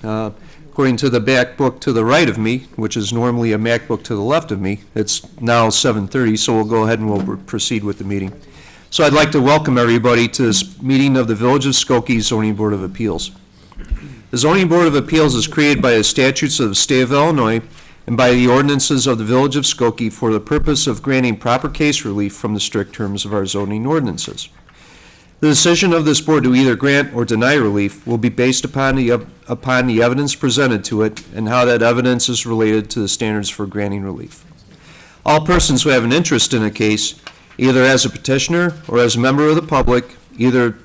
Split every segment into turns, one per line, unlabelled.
According to the back book to the right of me, which is normally a MacBook to the left of me, it's now 7:30, so we'll go ahead and we'll proceed with the meeting. So I'd like to welcome everybody to this meeting of the Village of Skokie Zoning Board of Appeals. The Zoning Board of Appeals is created by the statutes of the state of Illinois and by the ordinances of the Village of Skokie for the purpose of granting proper case relief from the strict terms of our zoning ordinances. The decision of this board to either grant or deny relief will be based upon the evidence presented to it and how that evidence is related to the standards for granting relief. All persons who have an interest in a case, either as a petitioner or as a member of the public, either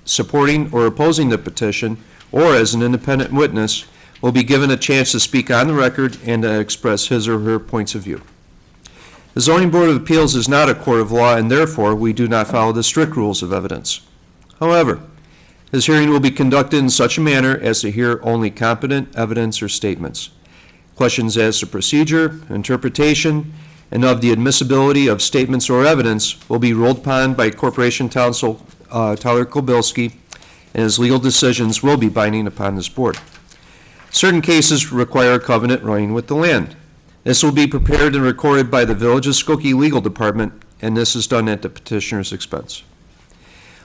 supporting or opposing the petition, or as an independent witness, will be given a chance to speak on the record and to express his or her points of view. The Zoning Board of Appeals is not a court of law, and therefore we do not follow the strict rules of evidence. However, this hearing will be conducted in such a manner as to hear only competent evidence or statements. Questions as to procedure, interpretation, and of the admissibility of statements or evidence will be ruled upon by Corporation Counsel Tyler Kobilski, and his legal decisions will be binding upon this board. Certain cases require a covenant running with the land. This will be prepared and recorded by the Village of Skokie Legal Department, and this is done at the petitioner's expense.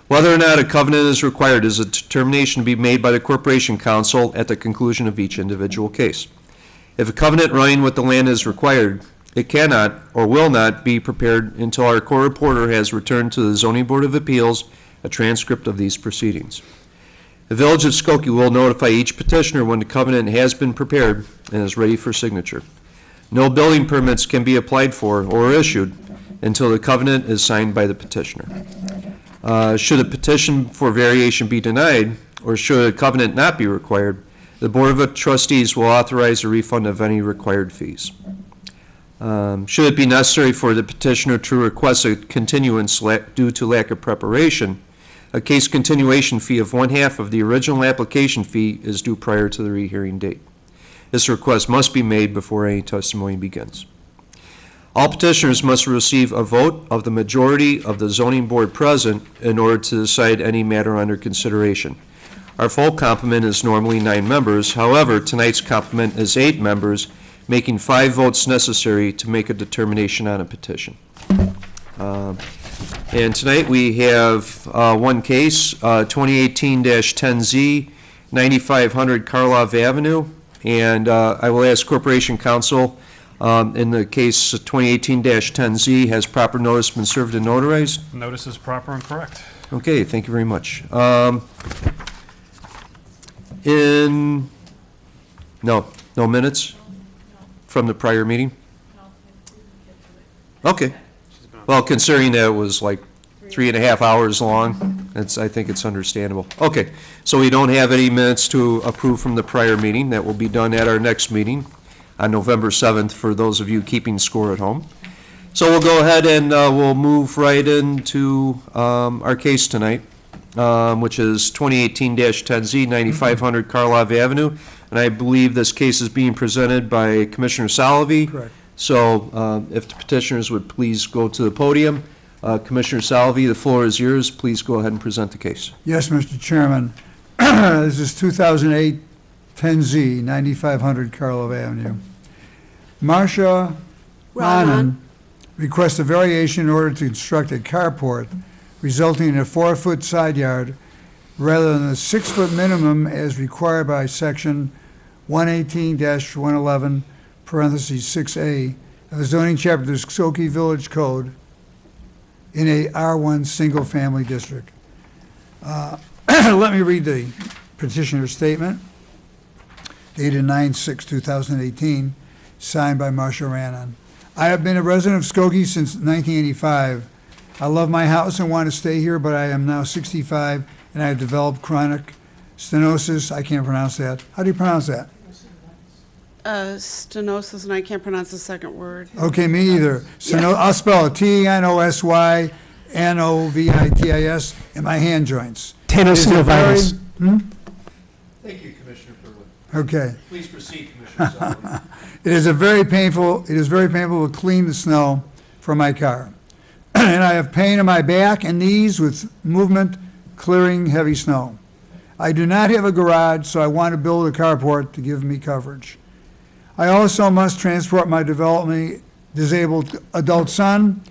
Whether or not a covenant is required is a determination to be made by the Corporation Counsel at the conclusion of each individual case. If a covenant running with the land is required, it cannot or will not be prepared until our court reporter has returned to the Zoning Board of Appeals a transcript of these proceedings. The Village of Skokie will notify each petitioner when the covenant has been prepared and is ready for signature. No building permits can be applied for or issued until the covenant is signed by the petitioner. Should a petition for variation be denied, or should a covenant not be required, the Board of Trustees will authorize a refund of any required fees. Should it be necessary for the petitioner to request a continuance due to lack of preparation, a case continuation fee of 1/2 of the original application fee is due prior to the rehearing date. This request must be made before any testimony begins. All petitioners must receive a vote of the majority of the zoning board present in order to decide any matter under consideration. Our full complement is normally 9 members. However, tonight's complement is 8 members, making 5 votes necessary to make a determination on a petition. And tonight we have one case, 2018-10Z, 9500 Karlov Avenue. And I will ask Corporation Counsel, in the case 2018-10Z, has proper notice been served and notarized?
Notice is proper and correct.
Okay, thank you very much. No minutes from the prior meeting? Okay. Well, considering that it was like 3.5 hours long, I think it's understandable. Okay, so we don't have any minutes to approve from the prior meeting. That will be done at our next meeting on November 7th for those of you keeping score at home. So we'll go ahead and we'll move right into our case tonight, which is 2018-10Z, 9500 Karlov Avenue. And I believe this case is being presented by Commissioner Salovey.
Correct.
So if the petitioners would please go to the podium. Commissioner Salovey, the floor is yours. Please go ahead and present the case.
Yes, Mr. Chairman. This is 2008-10Z, 9500 Karlov Avenue. Marcia Ranan requests a variation in order to construct a carport, resulting in a 4-foot side yard rather than the 6-foot minimum as required by section 118-111, parentheses 6A, of the zoning chapter of the Skokie Village Code in a R1 single-family district. Let me read the petitioner's statement, dated 9/6/2018, signed by Marcia Ranan. I have been a resident of Skokie since 1985. I love my house and want to stay here, but I am now 65 and I have developed chronic stenosis. I can't pronounce that. How do you pronounce that?
Stenosis, and I can't pronounce the second word.
Okay, me either. I'll spell it T-N-O-S-Y-N-O-V-I-T-I-S in my hand joints.
Tenosynovitis. Thank you, Commissioner Purwood.
Okay.
Please proceed, Commissioner Salovey.
It is very painful to clean the snow from my car. And I have pain in my back and knees with movement clearing heavy snow. I do not have a garage, so I want to build a carport to give me coverage. I also must transport my developmentally disabled adult son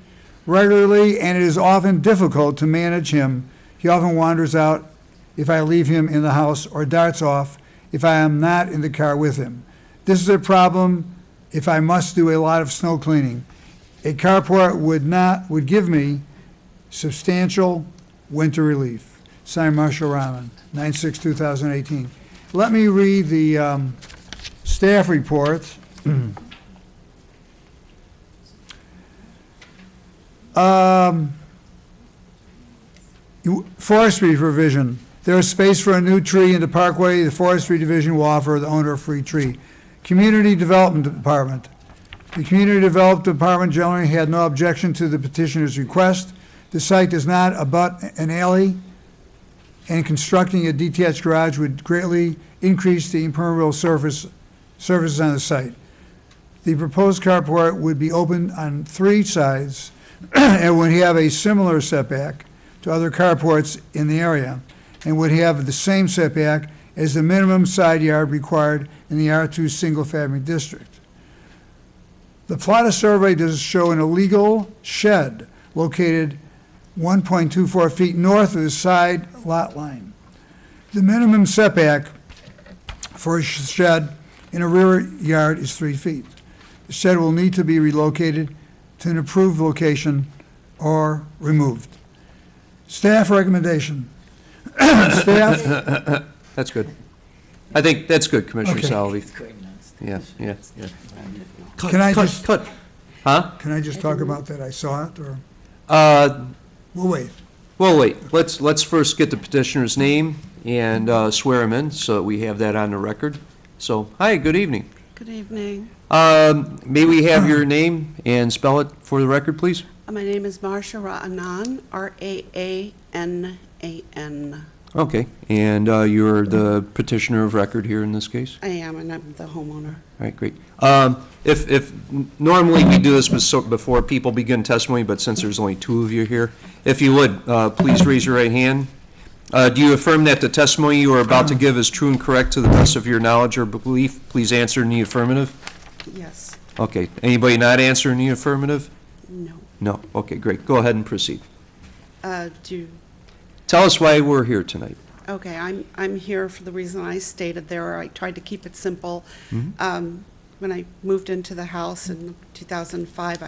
regularly, and it is often difficult to manage him. He often wanders out if I leave him in the house or darts off if I am not in the car with him. This is a problem if I must do a lot of snow cleaning. A carport would give me substantial winter relief. Signed, Marshall Rahman, 9/6/2018. Let me read the staff report. Forestry provision. There is space for a new tree in the parkway. The Forestry Division will offer the owner a free tree. Community Development Department. The Community Development Department generally had no objection to the petitioner's request. The site does not abut an alley, and constructing a detached garage would greatly increase the impermeable surfaces on the site. The proposed carport would be open on 3 sides and would have a similar setback to other carports in the area, and would have the same setback as the minimum side yard required in the R2 single-family district. The plot of survey does show an illegal shed located 1.24 feet north of the side lot line. The minimum setback for a shed in a rear yard is 3 feet. The shed will need to be relocated to an approved location or removed. Staff recommendation. Staff,
That's good. I think that's good, Commissioner
Okay.
Salvi. Yeah.
Can I just-
Cut. Huh?
can I just talk about that? I saw it, or, we'll wait.
Well, wait, let's first get the petitioner's name and swear him in, so that we have that on the record. So, hi, good evening.
Good evening.
May we have your name and spell it for the record, please?
My name is Marsha Ra'anan, Raanan.
Okay, and you're the petitioner of record here in this case?
I am, and I'm the homeowner.
All right, great. If normally we do this before people begin testimony, but since there's only 2 of you here, if you would, please raise your right hand. Do you affirm that the testimony you are about to give is true and correct to the best of your knowledge or belief? Please answer in the affirmative.
Yes.
Okay, anybody not answer in the affirmative?
No.
No, okay, great. Go ahead and proceed.
Do
Tell us why we're here tonight.
Okay, I'm here for the reason I stated there. I tried to keep it simple. When I moved into the house in 2005,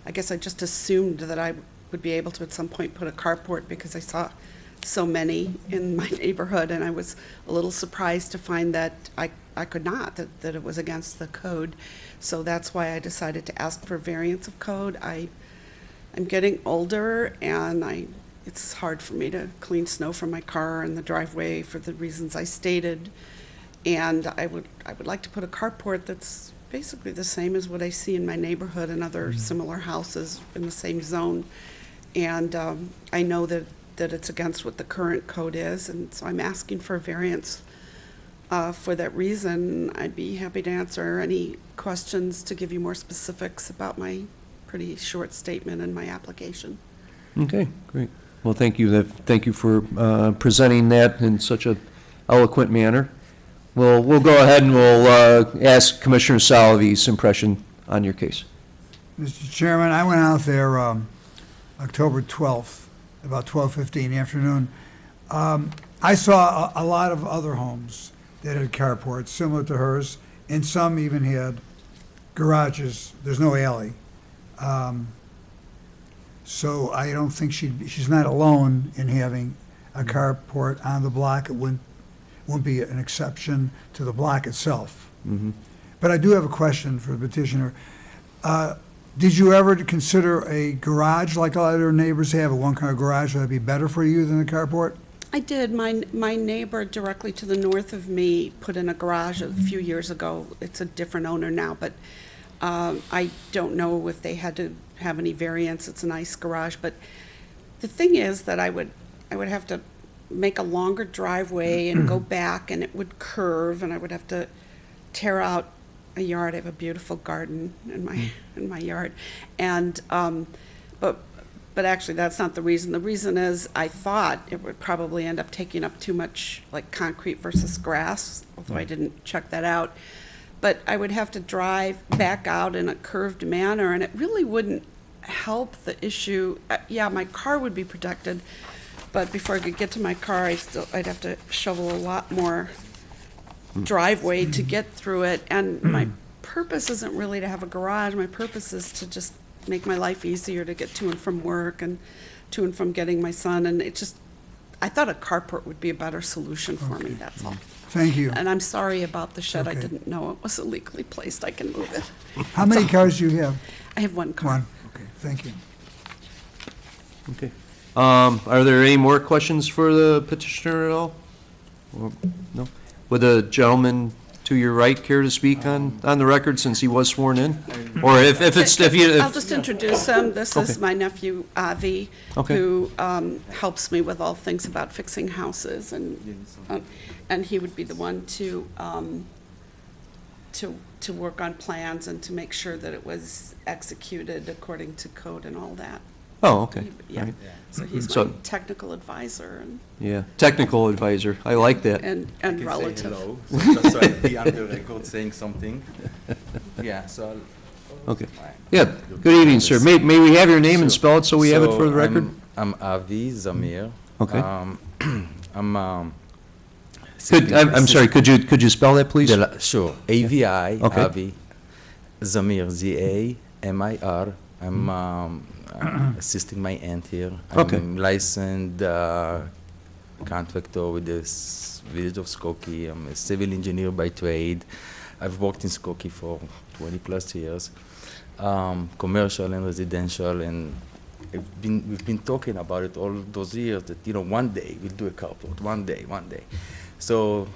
I guess I just assumed that I would be able to at some point put a carport because I saw so many in my neighborhood, and I was a little surprised to find that I could not, that it was against the code. So that's why I decided to ask for variance of code. I'm getting older, and it's hard for me to clean snow from my car in the driveway for the reasons I stated. And I would like to put a carport that's basically the same as what I see in my neighborhood and other similar houses in the same zone. And I know that it's against what the current code is, and so I'm asking for a variance for that reason. I'd be happy to answer any questions to give you more specifics about my pretty short statement in my application.
Okay, great. Well, thank you. Thank you for presenting that in such an eloquent manner. We'll go ahead and we'll ask Commissioner Salvi's impression on your case.
Mr. Chairman, I went out there October 12th, about 12:15 afternoon. I saw a lot of other homes that had carports similar to hers, and some even had garages. There's no alley. So I don't think she's not alone in having a carport on the block. It wouldn't be an exception to the block itself.
Mm-hmm.
But I do have a question for the petitioner. Did you ever consider a garage like other neighbors have, a one-car garage? Would that be better for you than a carport?
I did. My neighbor directly to the north of me put in a garage a few years ago. It's a different owner now, but I don't know if they had to have any variance. It's a nice garage, but the thing is that I would have to make a longer driveway and go back, and it would curve, and I would have to tear out a yard. I have a beautiful garden in my yard, and but But actually, that's not the reason. The reason is I thought it would probably end up taking up too much, like concrete versus grass, although I didn't check that out. But I would have to drive back out in a curved manner, and it really wouldn't help the issue. Yeah, my car would be protected, but before I could get to my car, I'd have to shovel a lot more driveway to get through it. And my purpose isn't really to have a garage. My purpose is to just make my life easier to get to and from work and to and from getting my son. And it just, I thought a carport would be a better solution for me, that's all.
Thank you.
And I'm sorry about the shed. I
Okay.
didn't know it was illegally placed. I can move it.
How many cars do you have?
I have one car.
One. Okay, thank you.
Okay. Are there any more questions for the petitioner at all? Or- No? Would the gentleman to your right care to speak on the record since he was sworn in? Or if you,
I'll just introduce him. This is
Okay.
my nephew, Avi,
Okay.
who helps me with all things about fixing houses, and he would be the one to work on plans and to make sure that it was executed according to code and all that.
oh, okay.
Yeah,
Right.
so he's
So-
my technical advisor
Yeah, technical advisor. I like that.
and
I can say
relative.
hello, so just so I'll be on the record saying something. Yeah, so
Okay. Yeah, good evening, sir. May we have your name and
Sure.
spell it so we have it for the record?
I'm Avi Zamir.
Okay.
I'm,
I'm sorry, could you spell that, please?
Sure, AVI,
Okay.
Avi, Zamir, ZAMIR. I'm assisting my aunt here.
Okay.
I'm licensed contractor with the village of Skokie. I'm a civil engineer by trade. I've worked in Skokie for 20 plus years, commercial and residential, and we've been talking about it all those years that, one day we'll do a carport, one day. So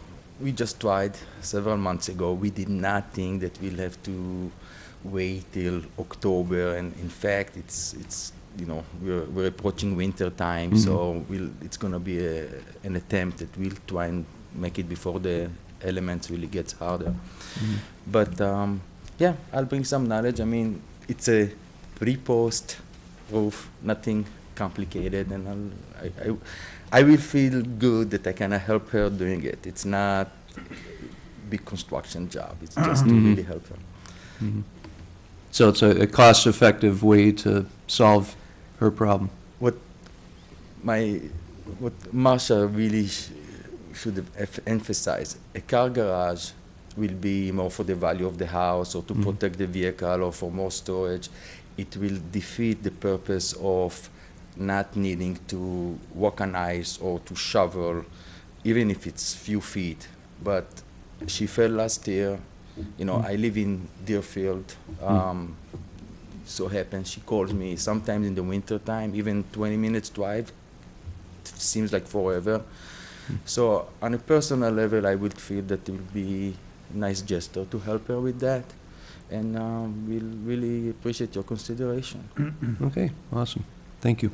we just tried several months ago. We did not think that we'll have to wait till October, and in fact, it's we're approaching winter time, so it's going to be an attempt that we'll try and make it before the elements really gets harder. But yeah, I'll bring some knowledge. I mean, it's a pre-post roof, nothing complicated, and I will feel good that I can help her doing it. It's not a big construction job. It's just to really help her.
So it's a cost-effective way to solve her problem.
What Marsha really should have emphasized, a car garage will be more for the value of the house or to protect the vehicle or for more storage. It will defeat the purpose of not needing to walk on ice or to shovel, even if it's few feet. But she fell last year. I live in Deerfield. So happens she calls me sometimes in the winter time, even 20 minutes drive seems like forever. So on a personal level, I would feel that it would be a nice gesture to help her with that, and we'll really appreciate your consideration.
Okay, awesome. Thank you.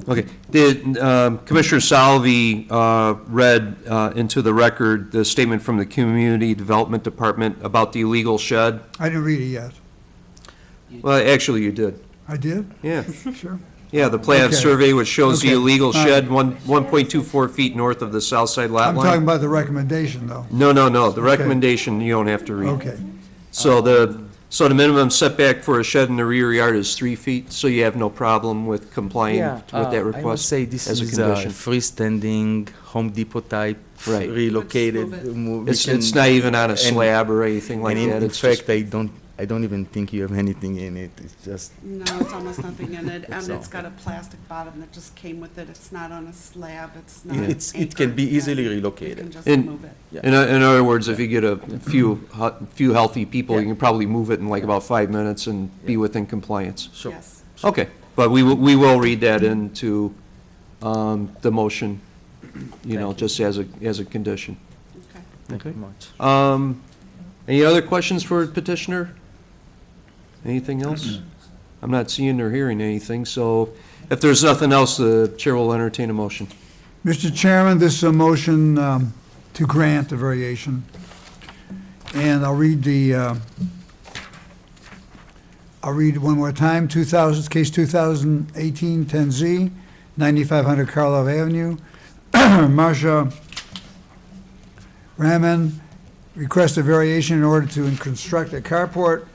Okay, Commissioner Salvi read into the record the statement from the Community Development Department about the illegal shed.
I didn't read it yet.
Well, actually, you did.
I did?
Yeah,
Sure.
yeah, the plan
Okay.
survey which shows the
Okay.
illegal
All right.
shed, 1.24 feet north of the south side lot
I'm talking
line.
about the recommendation, though.
No, the recommendation you don't have to read.
Okay.
So the minimum setback for a shed in the rear yard is 3 feet, so you have no problem with complying with that
I would
request
say this
as a
is
condition?
freestanding Home Depot type,
Right.
relocated.
Move
It's not even on a slab or anything like
and
that.
in
It's just-
fact, I don't even think you have anything in it. It's just
No, it's almost nothing in it, and
So-
it's got a plastic bottom that just came with it. It's not on a slab, it's
Yeah.
not
it can be
anchored,
easily
and
relocated.
You can just
In-
move it.
Yeah.
In other words, if you get a few healthy people, you
Yeah.
can probably move it in like about 5 minutes and be within compliance.
Sure.
Yes.
Okay, but we will read that into the motion,
Thank you.
just as a condition.
Okay.
Thank you
Okay.
much.
Any other questions for petitioner? Anything else? I'm not seeing or hearing anything, so if there's nothing else, the chair will entertain a motion.
Mr. Chairman, this is a motion to grant the variation. And I'll read the I'll read it one more time. Case 2018-10Z, 9500 Karlov Avenue. Marsha Raman requests a variation in order to construct a carport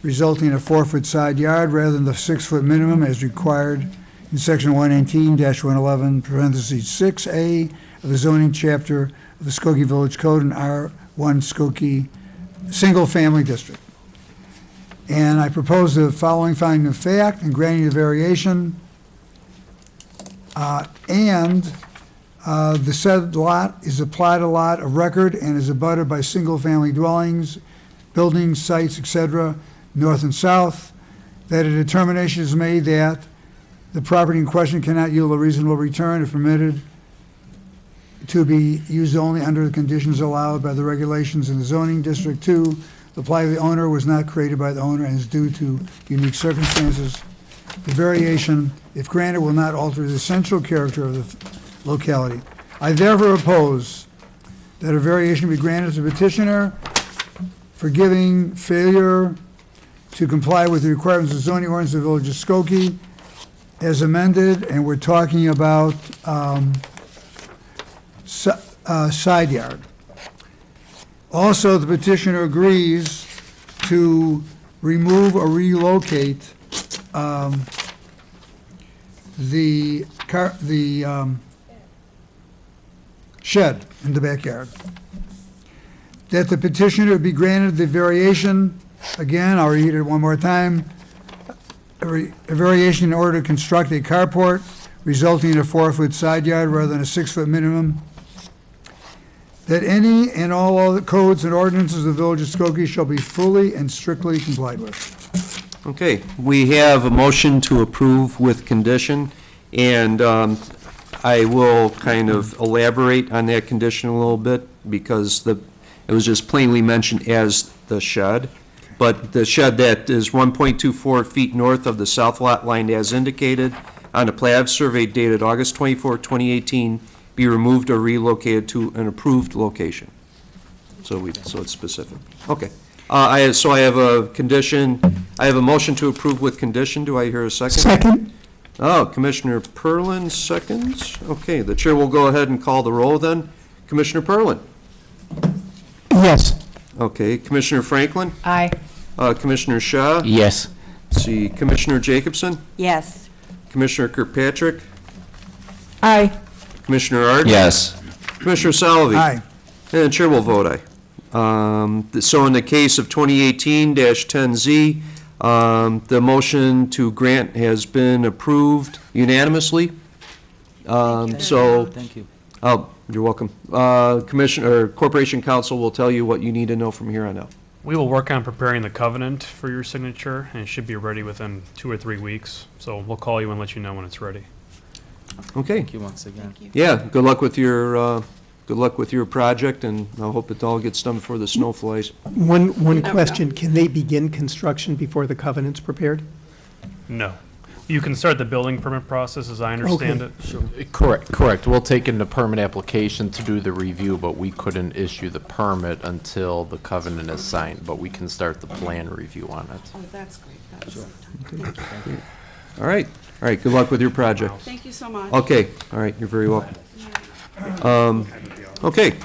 resulting in a 4-foot side yard rather than the 6-foot minimum as required in section 119-111, parentheses 6A of the zoning chapter of the Skokie Village Code in R1 Skokie Single Family District. And I propose the following finding of fact and granting the variation. The said lot is a platted lot of record and is abutted by single-family dwellings, buildings, sites, etc., north and south, that a determination is made that the property in question cannot yield a reasonable return if permitted to be used only under the conditions allowed by the regulations in the zoning district. 2, the plight of the owner was not created by the owner and is due to unique circumstances. The variation, if granted, will not alter the essential character of the locality. I therefore oppose that a variation be granted to the petitioner for giving failure to comply with the requirements of the zoning ordinance of the Village of Skokie as amended, and we're talking about side yard. Also, the petitioner agrees to remove or relocate the shed in the backyard. That the petitioner be granted the variation, again, I'll read it one more time, a variation in order to construct a carport resulting in a 4-foot side yard rather than a 6-foot minimum. That any and all other codes and ordinances of the Village of Skokie shall be fully and strictly complied with.
Okay, we have a motion to approve with condition, and I will kind of elaborate on that condition a little bit because it was just plainly mentioned as the shed. But the shed that is 1.24 feet north of the south lot line as indicated on the plat survey dated August 24, 2018, be removed or relocated to an approved location. So it's specific. Okay. I have a condition, I have a motion to approve with condition. Do I hear a second?
Second.
Oh, Commissioner Perlin seconds. Okay, the chair will go ahead and call the roll then. Commissioner Perlin?
Yes.
Okay, Commissioner Franklin?
Aye.
Commissioner Shaw?
Yes.
Let's see, Commissioner Jacobson?
Yes.
Commissioner Kirkpatrick?
Aye.
Commissioner Ard?
Yes.
Commissioner Salovey?
Aye.
And the chair will vote aye. So in the case of 2018-10Z, the motion to grant has been approved unanimously. So,
Thank you.
oh, you're welcome. Corporation Counsel will tell you what you need to know from here on out.
We will work on preparing the covenant for your signature, and it should be ready within 2 or 3 weeks. So we'll call you and let you know when it's ready.
Okay.
Thank you once again.
Yeah, good luck with your project, and I hope it all gets done before the snow flies.
One
No,
question, can they begin construction before the covenant's prepared?
No. You can start the building permit process, as I understand it.
Correct. We'll take in the permit application to do the review, but we couldn't issue the permit until the covenant is signed, but we can start the plan review on it.
Oh, that's great. That's
All right, good luck with your project.
Thank you so much.
Okay, all right, you're very welcome. Okay.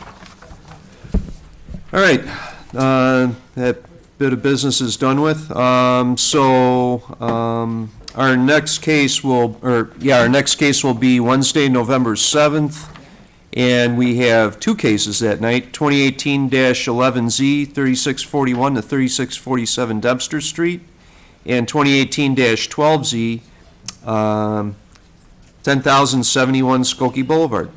All right, that bit of business is done with. Our next case will be Wednesday, November 7th, and we have 2 cases that night, 2018-11Z, 3641 to 3647 Dempster Street, and 2018-12Z, 10,071 Skokie Boulevard.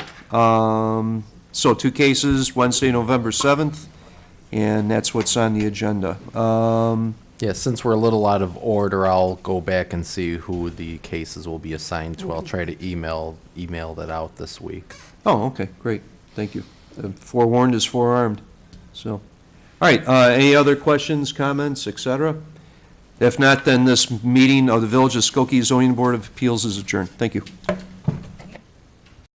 So 2 cases, Wednesday, November 7th, and that's what's on the agenda.
Yeah, since we're a little out of order, I'll go back and see who the cases will be assigned to. I'll try to email that out this week.
Oh, okay, great, thank you. Forewarned is forearmed, so. All right, any other questions, comments, et cetera? If not, then this meeting of the Village of Skokie Zoning Board of Appeals is adjourned. Thank you.